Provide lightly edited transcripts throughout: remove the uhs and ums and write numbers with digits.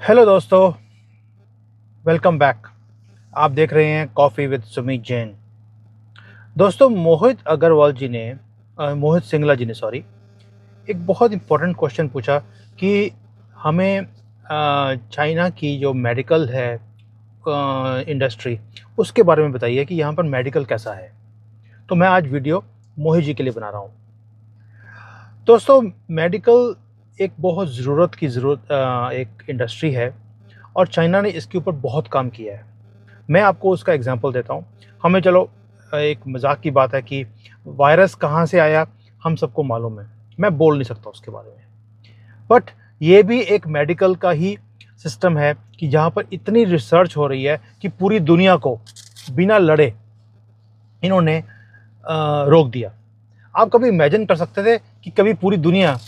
Hello दोस्तों, welcome back. आप देख रहे हैं कॉफ़ी विद सुमीत जैन। दोस्तों, मोहित सिंगला जी ने एक बहुत इम्पोर्टेंट क्वेश्चन पूछा कि हमें चाइना की जो मेडिकल है इंडस्ट्री, उसके बारे में बताइए कि यहाँ पर मेडिकल कैसा है। तो मैं आज वीडियो मोहित जी के लिए बना रहा हूँ। दोस्तों, मेडिकल एक बहुत एक इंडस्ट्री है और चाइना ने इसके ऊपर बहुत काम किया है। मैं आपको उसका एग्जांपल देता हूँ। हमें चलो, एक मजाक की बात है कि वायरस कहाँ से आया हम सबको मालूम है, मैं बोल नहीं सकता उसके बारे में। बट ये भी एक मेडिकल का ही सिस्टम है कि जहाँ पर इतनी रिसर्च हो रही है कि पूरी दुनिया को बिना लड़े इन्होंने रोक दिया। आप कभी इमेजिन कर सकते थे कि कभी पूरी दुनिया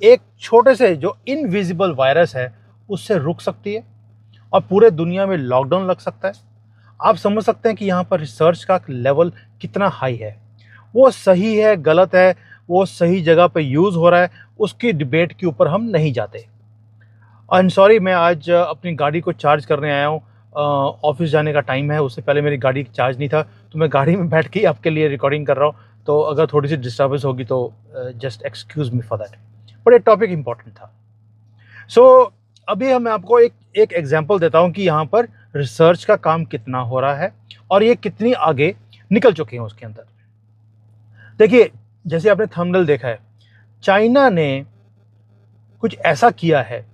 एक छोटे से जो इनविजिबल वायरस है उससे रुक सकती है और पूरे दुनिया में लॉकडाउन लग सकता है? आप समझ सकते हैं कि यहाँ पर रिसर्च का लेवल कितना हाई है। वो सही है, गलत है, वो सही जगह पे यूज़ हो रहा है, उसकी डिबेट के ऊपर हम नहीं जाते। आई एम सॉरी, मैं आज अपनी गाड़ी को चार्ज करने आया हूँ। ऑफिस जाने का टाइम है, उससे पहले मेरी गाड़ी चार्ज नहीं था, तो मैं गाड़ी में बैठ के ही आपके लिए रिकॉर्डिंग कर रहा हूँ। तो अगर थोड़ी सी डिस्टर्बेंस होगी तो just excuse me for that. But ये टॉपिक इंपॉर्टेंट था। सो अभी हम आपको एक एक एग्जांपल देता हूं कि यहाँ पर रिसर्च का काम कितना हो रहा है और ये कितनी आगे निकल चुके हैं उसके अंदर। देखिए, जैसे आपने थंबनेल देखा है, चाइना ने कुछ ऐसा किया है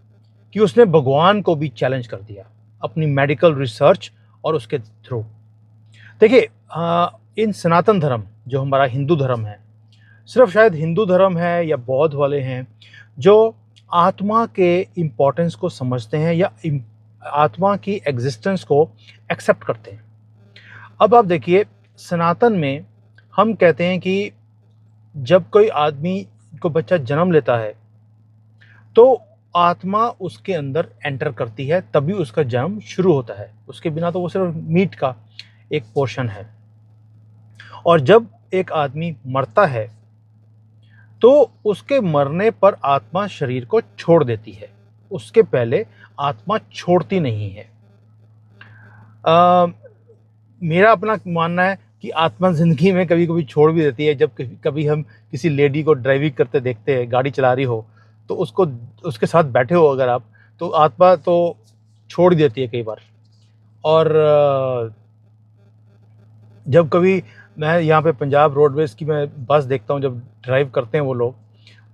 कि उसने भगवान को भी चैलेंज कर दिया अपनी मेडिकल रिसर्च और उसके थ्रू। देखिए, इन सनातन धर्म जो हमारा हिंदू धर्म है, सिर्फ शायद हिंदू धर्म है या बौद्ध वाले हैं जो आत्मा के इम्पोर्टेंस को समझते हैं या आत्मा की एग्जिस्टेंस को एक्सेप्ट करते हैं। अब आप देखिए, सनातन में हम कहते हैं कि जब कोई आदमी को बच्चा जन्म लेता है तो आत्मा उसके अंदर एंटर करती है, तभी उसका जन्म शुरू होता है। उसके बिना तो वो सिर्फ मीट का एक पोर्शन है। और जब एक आदमी मरता है तो उसके मरने पर आत्मा शरीर को छोड़ देती है, उसके पहले आत्मा छोड़ती नहीं है। मेरा अपना मानना है कि आत्मा जिंदगी में कभी कभी छोड़ भी देती है। जब कभी हम किसी लेडी को ड्राइविंग करते देखते हैं, गाड़ी चला रही हो, तो उसको उसके साथ बैठे हो अगर आप, तो आत्मा तो छोड़ देती है कई बार। और जब कभी मैं यहाँ पे पंजाब रोडवेज की मैं बस देखता हूँ, जब ड्राइव करते हैं वो लोग,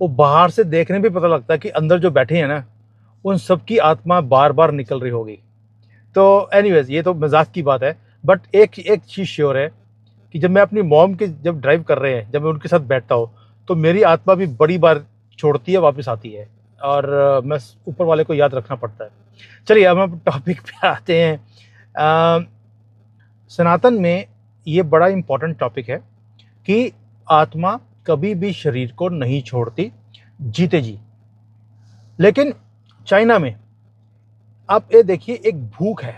वो बाहर से देखने भी पता लगता है कि अंदर जो बैठे हैं ना, उन सबकी आत्मा बार बार निकल रही होगी। तो एनीवेज, ये तो मजाक की बात है। बट एक एक चीज़ श्योर है कि जब मैं अपनी मॉम के जब ड्राइव कर रहे हैं, जब मैं उनके साथ बैठता हूँ, तो मेरी आत्मा भी बड़ी बार छोड़ती है, वापस आती है। और मैं ऊपर वाले को याद रखना पड़ता है। चलिए, अब हम टॉपिक पे आते हैं। सनातन में ये बड़ा इम्पोर्टेंट टॉपिक है कि आत्मा कभी भी शरीर को नहीं छोड़ती, जीते जी। लेकिन चाइना में आप ये देखिए, एक भूख है।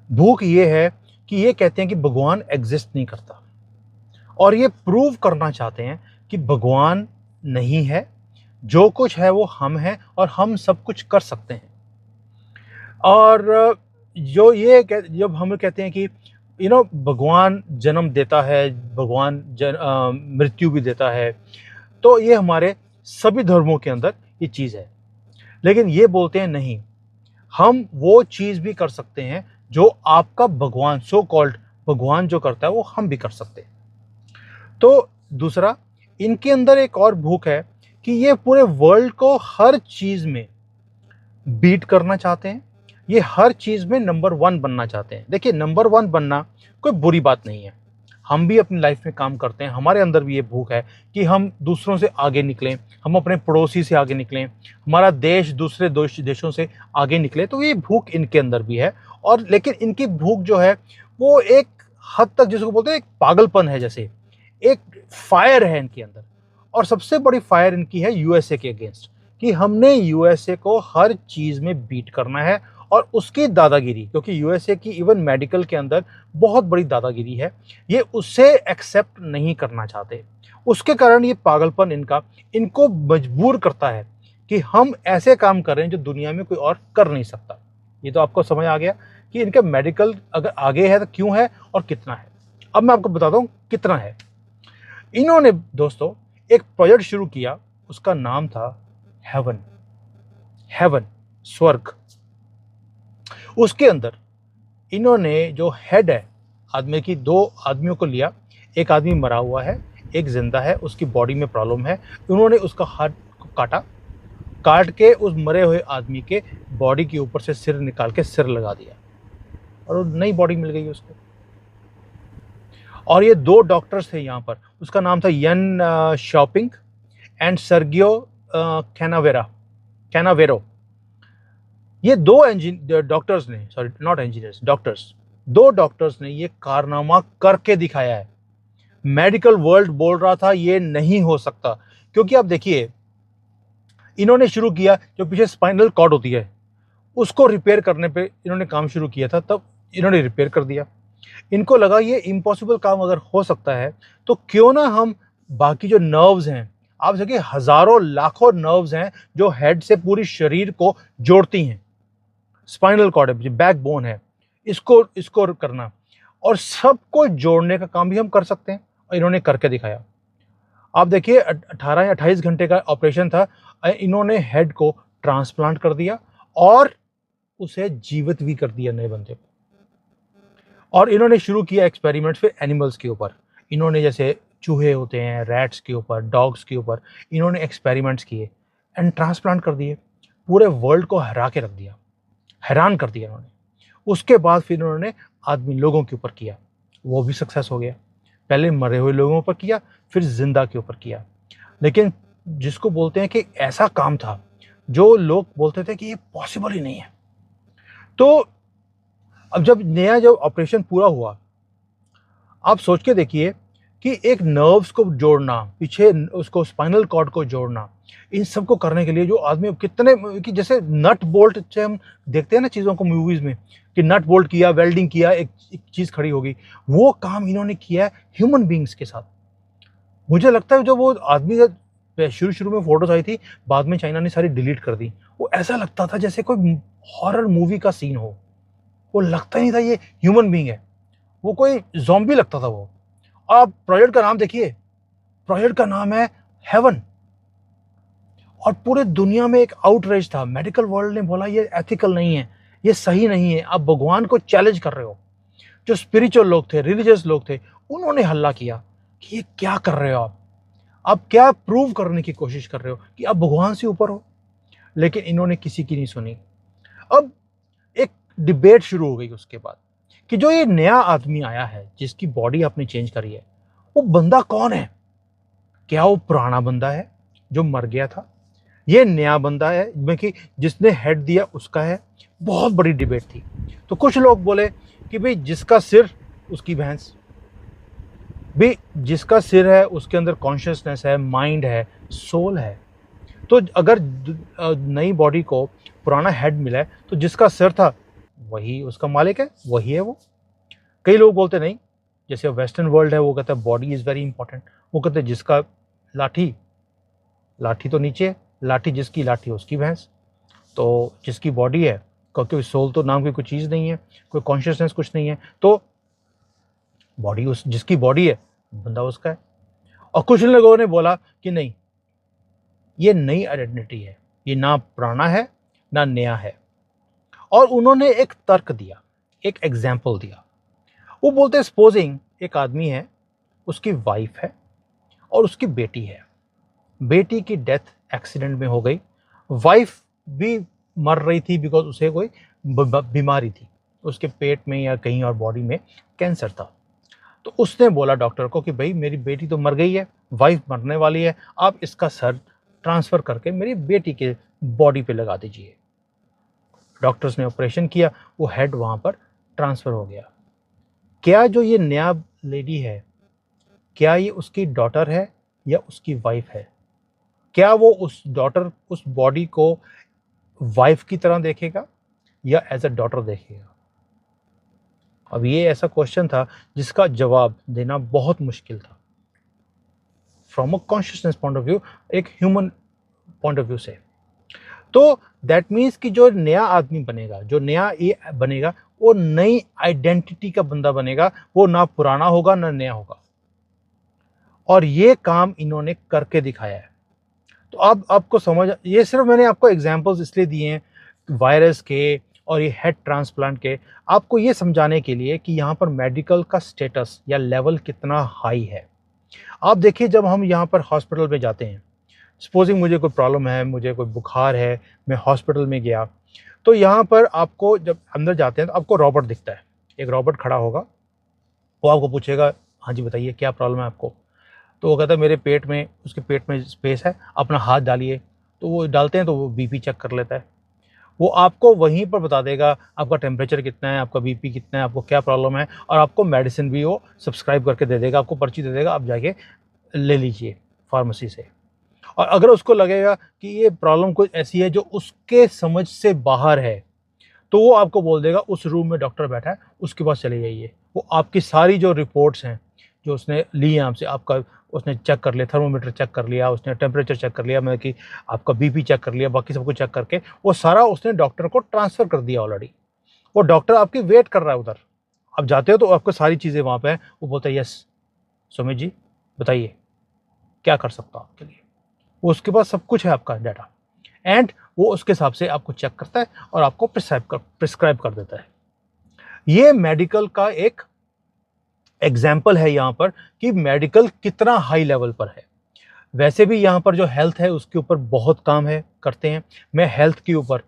भूख ये है कि ये कहते हैं कि भगवान एग्जिस्ट नहीं करता और ये प्रूव करना चाहते हैं कि भगवान नहीं है, जो कुछ है वो हम हैं और हम सब कुछ कर सकते हैं। और जब हम कहते हैं कि भगवान जन्म देता है, भगवान मृत्यु भी देता है, तो ये हमारे सभी धर्मों के अंदर ये चीज़ है। लेकिन ये बोलते हैं नहीं, हम वो चीज़ भी कर सकते हैं जो आपका भगवान, सो कॉल्ड भगवान जो करता है वो हम भी कर सकते हैं। तो दूसरा, इनके अंदर एक और भूख है कि ये पूरे वर्ल्ड को हर चीज़ में बीट करना चाहते हैं। ये हर चीज़ में नंबर वन बनना चाहते हैं। देखिए, नंबर वन बनना कोई बुरी बात नहीं है। हम भी अपनी लाइफ में काम करते हैं, हमारे अंदर भी ये भूख है कि हम दूसरों से आगे निकलें, हम अपने पड़ोसी से आगे निकलें, हमारा देश दूसरे देशों से आगे निकले। तो ये भूख इनके अंदर भी है। और लेकिन इनकी भूख जो है वो एक हद तक, जिसको बोलते हैं एक पागलपन है, जैसे एक फायर है इनके अंदर। और सबसे बड़ी फायर इनकी है यूएसए के अगेंस्ट, कि हमने यूएसए को हर चीज़ में बीट करना है। और उसकी दादागिरी, क्योंकि यूएसए की इवन मेडिकल के अंदर बहुत बड़ी दादागिरी है, ये उससे एक्सेप्ट नहीं करना चाहते। उसके कारण ये पागलपन इनको मजबूर करता है कि हम ऐसे काम कर रहे हैं जो दुनिया में कोई और कर नहीं सकता। ये तो आपको समझ आ गया कि इनका मेडिकल अगर आगे है तो क्यों है और कितना है। अब मैं आपको बताता हूँ कितना है। इन्होंने दोस्तों एक प्रोजेक्ट शुरू किया, उसका नाम था हेवन। हेवन, स्वर्ग। उसके अंदर इन्होंने जो हेड है आदमी की, 2 आदमियों को लिया। एक आदमी मरा हुआ है, एक जिंदा है, उसकी बॉडी में प्रॉब्लम है। उन्होंने उसका हाथ को काट के उस मरे हुए आदमी के बॉडी के ऊपर से सिर निकाल के सिर लगा दिया और नई बॉडी मिल गई उसको। और ये 2 डॉक्टर्स थे यहाँ पर, उसका नाम था यन शॉपिंग एंड सर्गियो कैनावेरो। ये 2 डॉक्टर्स ने, sorry not engineers, doctors, 2 doctors ने ये कारनामा करके दिखाया है। मेडिकल वर्ल्ड बोल रहा था ये नहीं हो सकता, क्योंकि आप देखिए इन्होंने शुरू किया, जो पीछे स्पाइनल कॉर्ड होती है उसको रिपेयर करने पे इन्होंने काम शुरू किया था, तब इन्होंने रिपेयर कर दिया। इनको लगा ये इम्पॉसिबल काम अगर हो सकता है तो क्यों ना हम बाकी जो नर्व्स हैं, आप देखिए हजारों लाखों नर्व्स हैं जो हेड से पूरी शरीर को जोड़ती हैं। स्पाइनल कॉर्ड है, बैकबोन है, इसको करना और सबको जोड़ने का काम भी हम कर सकते हैं, और इन्होंने करके दिखाया। आप देखिए 18 या 28 घंटे का ऑपरेशन था, इन्होंने हेड को ट्रांसप्लांट कर दिया और उसे जीवित भी कर दिया नए बंदे को। और इन्होंने शुरू किया एक्सपेरिमेंट्स फिर एनिमल्स के ऊपर। इन्होंने जैसे चूहे होते हैं, रैट्स के ऊपर, डॉग्स के ऊपर इन्होंने एक्सपेरिमेंट्स किए एंड ट्रांसप्लांट कर दिए। पूरे वर्ल्ड को हरा के रख दिया, हैरान कर दिया इन्होंने। उसके बाद फिर इन्होंने आदमी लोगों के ऊपर किया, वो भी सक्सेस हो गया। पहले मरे हुए लोगों पर किया, फिर जिंदा के ऊपर किया। लेकिन जिसको बोलते हैं कि ऐसा काम था जो लोग बोलते थे कि ये पॉसिबल ही नहीं है। तो अब जब ऑपरेशन पूरा हुआ, आप सोच के देखिए कि एक नर्व्स को जोड़ना, पीछे उसको स्पाइनल कॉर्ड को जोड़ना, इन सब को करने के लिए जो आदमी कितने, कि जैसे नट बोल्ट से हम देखते हैं ना चीज़ों को मूवीज़ में, कि नट बोल्ट किया, वेल्डिंग किया, एक चीज़ खड़ी होगी, वो काम इन्होंने किया है ह्यूमन बींग्स के साथ। मुझे लगता है जो वो आदमी शुरू में फोटोज आई थी, बाद में चाइना ने सारी डिलीट कर दी। वो ऐसा लगता था जैसे कोई हॉरर मूवी का सीन हो, वो लगता ही नहीं था ये ह्यूमन बींग है, वो कोई ज़ॉम्बी लगता था वो। आप प्रोजेक्ट का नाम देखिए, प्रोजेक्ट का नाम है हेवन। और पूरे दुनिया में एक आउटरेज था, मेडिकल वर्ल्ड ने बोला ये एथिकल नहीं है, ये सही नहीं है, आप भगवान को चैलेंज कर रहे हो। जो स्पिरिचुअल लोग थे, रिलीजियस लोग थे, उन्होंने हल्ला किया कि ये क्या कर रहे हो आप क्या प्रूव करने की कोशिश कर रहे हो कि आप भगवान से ऊपर हो। लेकिन इन्होंने किसी की नहीं सुनी। अब एक डिबेट शुरू हो गई उसके बाद कि जो ये नया आदमी आया है जिसकी बॉडी आपने चेंज करी है, वो बंदा कौन है? क्या वो पुराना बंदा है जो मर गया था? ये नया बंदा है कि जिसने हेड दिया उसका है? बहुत बड़ी डिबेट थी। तो कुछ लोग बोले कि भाई जिसका सिर उसकी भैंस, भी जिसका सिर है उसके अंदर कॉन्शियसनेस है, माइंड है, सोल है। तो अगर नई बॉडी को पुराना हेड मिला है तो जिसका सिर था वही उसका मालिक है, वही है वो। कई लोग बोलते नहीं, जैसे वेस्टर्न वर्ल्ड है वो कहता है बॉडी इज़ वेरी इंपॉर्टेंट। वो कहते हैं जिसका लाठी, लाठी तो नीचे है, लाठी जिसकी लाठी उसकी भैंस। तो जिसकी बॉडी है, क्योंकि सोल तो नाम की कोई चीज़ नहीं है, कोई कॉन्शियसनेस कुछ नहीं है, तो बॉडी उस जिसकी बॉडी है बंदा उसका है। और कुछ लोगों ने बोला कि नहीं, ये नई आइडेंटिटी है, ये ना पुराना है ना नया है। और उन्होंने एक तर्क दिया, एक एग्जाम्पल दिया। वो बोलते हैं सपोजिंग एक आदमी है, उसकी वाइफ है और उसकी बेटी है। बेटी की डेथ एक्सीडेंट में हो गई, वाइफ भी मर रही थी बिकॉज उसे कोई बीमारी थी, उसके पेट में या कहीं और बॉडी में कैंसर था। तो उसने बोला डॉक्टर को कि भाई मेरी बेटी तो मर गई है, वाइफ मरने वाली है, आप इसका सर ट्रांसफ़र करके मेरी बेटी के बॉडी पे लगा दीजिए। डॉक्टर्स ने ऑपरेशन किया, वो हेड वहाँ पर ट्रांसफ़र हो गया। क्या जो ये नया लेडी है, क्या ये उसकी डॉटर है या उसकी वाइफ है? क्या वो उस डॉटर, उस बॉडी को वाइफ की तरह देखेगा या एज अ डॉटर देखेगा? अब ये ऐसा क्वेश्चन था जिसका जवाब देना बहुत मुश्किल था from a consciousness point of view, एक ह्यूमन पॉइंट ऑफ व्यू से। तो दैट मीन्स कि जो नया आदमी बनेगा, जो नया ये बनेगा, वो नई आइडेंटिटी का बंदा बनेगा, वो ना पुराना होगा ना नया होगा। और ये काम इन्होंने करके दिखाया है। तो अब आपको समझ, ये सिर्फ मैंने आपको एग्जांपल्स इसलिए दिए हैं वायरस के और ये हेड ट्रांसप्लांट के, आपको ये समझाने के लिए कि यहाँ पर मेडिकल का स्टेटस या लेवल कितना हाई है। आप देखिए, जब हम यहाँ पर हॉस्पिटल में जाते हैं, सपोजिंग मुझे कोई प्रॉब्लम है, मुझे कोई बुखार है, मैं हॉस्पिटल में गया, तो यहाँ पर आपको जब अंदर जाते हैं तो आपको रॉबोट दिखता है। एक रॉबोट खड़ा होगा, वो आपको पूछेगा, हाँ जी बताइए क्या प्रॉब्लम है आपको। तो वो कहता है मेरे पेट में, उसके पेट में स्पेस है, अपना हाथ डालिए। तो वो डालते हैं तो वो बीपी चेक कर लेता है। वो आपको वहीं पर बता देगा आपका टेम्परेचर कितना है, आपका बीपी कितना है, आपको क्या प्रॉब्लम है, और आपको मेडिसिन भी वो सब्सक्राइब करके दे देगा, आपको पर्ची दे देगा, आप जाके ले लीजिए फार्मेसी से। और अगर उसको लगेगा कि ये प्रॉब्लम कुछ ऐसी है जो उसके समझ से बाहर है, तो वो आपको बोल देगा उस रूम में डॉक्टर बैठा है, उसके पास चले जाइए। वो आपकी सारी जो रिपोर्ट्स हैं जो उसने ली हैं आपसे, आपका उसने चेक कर लिया, थर्मोमीटर चेक कर लिया, उसने टेम्परेचर चेक कर लिया, मतलब कि आपका बीपी चेक कर लिया, बाकी सब कुछ चेक करके वो सारा उसने डॉक्टर को ट्रांसफ़र कर दिया ऑलरेडी। वो डॉक्टर आपकी वेट कर रहा है उधर। आप जाते हो तो आपको सारी चीज़ें वहाँ पे हैं। वो बोलता है यस सुमित जी बताइए क्या कर सकता हूँ आपके लिए। वो उसके पास सब कुछ है आपका डाटा, एंड वो उसके हिसाब से आपको चेक करता है और आपको प्रिस्क्राइब कर देता है। ये मेडिकल का एक एग्जाम्पल है यहाँ पर कि मेडिकल कितना हाई लेवल पर है। वैसे भी यहाँ पर जो हेल्थ है उसके ऊपर बहुत काम है, करते हैं। मैं हेल्थ के ऊपर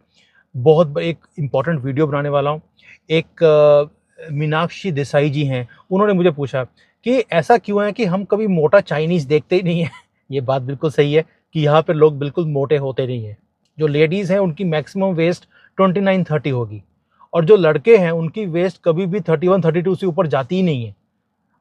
बहुत एक इम्पॉर्टेंट वीडियो बनाने वाला हूँ। एक मीनाक्षी देसाई जी हैं, उन्होंने मुझे पूछा कि ऐसा क्यों है कि हम कभी मोटा चाइनीज़ देखते ही नहीं है। ये बात बिल्कुल सही है कि यहाँ पर लोग बिल्कुल मोटे होते नहीं हैं। जो लेडीज़ हैं उनकी मैक्सिमम वेस्ट 29-30 होगी, और जो लड़के हैं उनकी वेस्ट कभी भी 31-32 से ऊपर जाती ही नहीं है।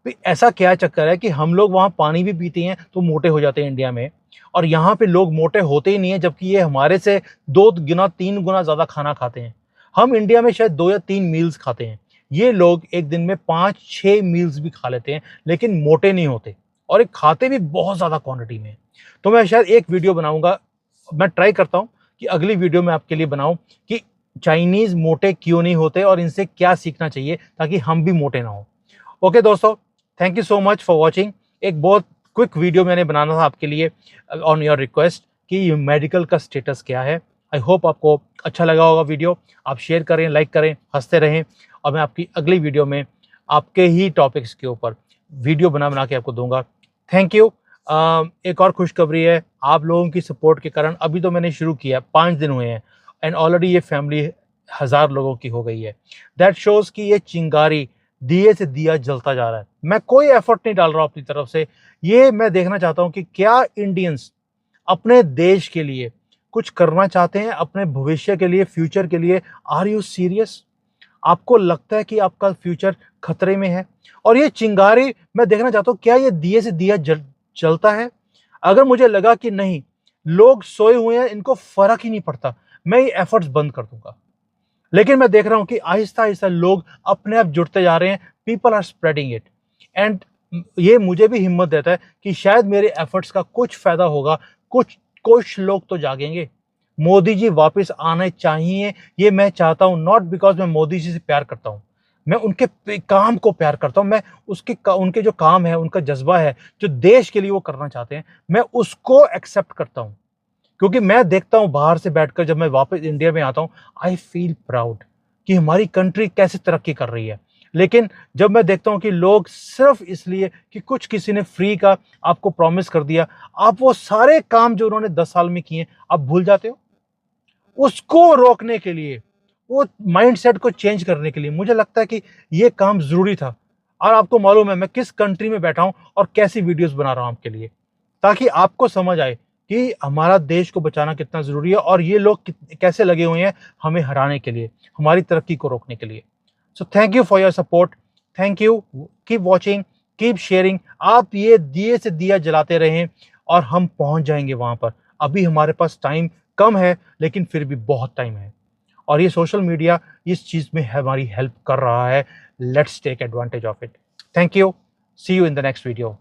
भाई ऐसा क्या चक्कर है कि हम लोग वहाँ पानी भी पीते हैं तो मोटे हो जाते हैं इंडिया में, और यहाँ पे लोग मोटे होते ही नहीं है, जबकि ये हमारे से 2 गुना 3 गुना ज़्यादा खाना खाते हैं। हम इंडिया में शायद 2 या 3 मील्स खाते हैं, ये लोग एक दिन में 5-6 मील्स भी खा लेते हैं, लेकिन मोटे नहीं होते, और एक खाते भी बहुत ज़्यादा क्वांटिटी में। तो मैं शायद एक वीडियो बनाऊंगा, मैं ट्राई करता हूँ कि अगली वीडियो में आपके लिए बनाऊं कि चाइनीज़ मोटे क्यों नहीं होते और इनसे क्या सीखना चाहिए ताकि हम भी मोटे ना हो। ओके दोस्तों, thank you so much for watching. एक बहुत क्विक वीडियो मैंने बनाना था आपके लिए ऑन योर रिक्वेस्ट कि मेडिकल का स्टेटस क्या है। आई होप आपको अच्छा लगा होगा वीडियो। आप शेयर करें, लाइक करें, हंसते रहें, और मैं आपकी अगली वीडियो में आपके ही टॉपिक्स के ऊपर वीडियो बना बना के आपको दूंगा। Thank you. एक और खुशखबरी है, आप लोगों की सपोर्ट के कारण अभी तो मैंने शुरू किया, 5 दिन हुए हैं, एंड ऑलरेडी ये फैमिली 1000 लोगों की हो गई है। दैट शोज़ कि ये चिंगारी दिए से दिया जलता जा रहा है। मैं कोई एफर्ट नहीं डाल रहा हूँ अपनी तरफ से। ये मैं देखना चाहता हूँ कि क्या इंडियंस अपने देश के लिए कुछ करना चाहते हैं, अपने भविष्य के लिए, फ्यूचर के लिए। Are you serious? आपको लगता है कि आपका फ्यूचर खतरे में है? और ये चिंगारी मैं देखना चाहता हूँ, क्या ये दिए से दिया जलता है? अगर मुझे लगा कि नहीं, लोग सोए हुए हैं, इनको फर्क ही नहीं पड़ता, मैं ये एफर्ट्स बंद कर दूंगा। लेकिन मैं देख रहा हूं कि आहिस्ता आहिस्ता लोग अपने आप जुड़ते जा रहे हैं, people are spreading it, and ये मुझे भी हिम्मत देता है कि शायद मेरे एफर्ट्स का कुछ फायदा होगा, कुछ लोग तो जागेंगे। मोदी जी वापस आने चाहिए, ये मैं चाहता हूं, नॉट बिकॉज मैं मोदी जी से प्यार करता हूं, मैं उनके काम को प्यार करता हूं, मैं उनके जो काम है, उनका जज्बा है, जो देश के लिए वो करना चाहते हैं, मैं उसको एक्सेप्ट करता हूं। क्योंकि मैं देखता हूँ बाहर से बैठकर, जब मैं वापस इंडिया में आता हूँ, आई फील प्राउड कि हमारी कंट्री कैसे तरक्की कर रही है। लेकिन जब मैं देखता हूँ कि लोग सिर्फ इसलिए कि कुछ किसी ने फ्री का आपको प्रॉमिस कर दिया, आप वो सारे काम जो उन्होंने 10 साल में किए आप भूल जाते हो। उसको रोकने के लिए, वो माइंडसेट को चेंज करने के लिए मुझे लगता है कि ये काम जरूरी था। और आपको मालूम है मैं किस कंट्री में बैठा हूँ और कैसी वीडियोस बना रहा हूँ आपके लिए, ताकि आपको समझ आए कि हमारा देश को बचाना कितना जरूरी है, और ये लोग कैसे लगे हुए हैं हमें हराने के लिए, हमारी तरक्की को रोकने के लिए। So thank you for your support, thank you, keep watching, keep sharing. आप ये दिए से दिया जलाते रहें और हम पहुंच जाएंगे वहां पर। अभी हमारे पास टाइम कम है, लेकिन फिर भी बहुत टाइम है, और ये सोशल मीडिया इस चीज में हमारी हेल्प कर रहा है। Let's take advantage of it. Thank you, see you in the next video.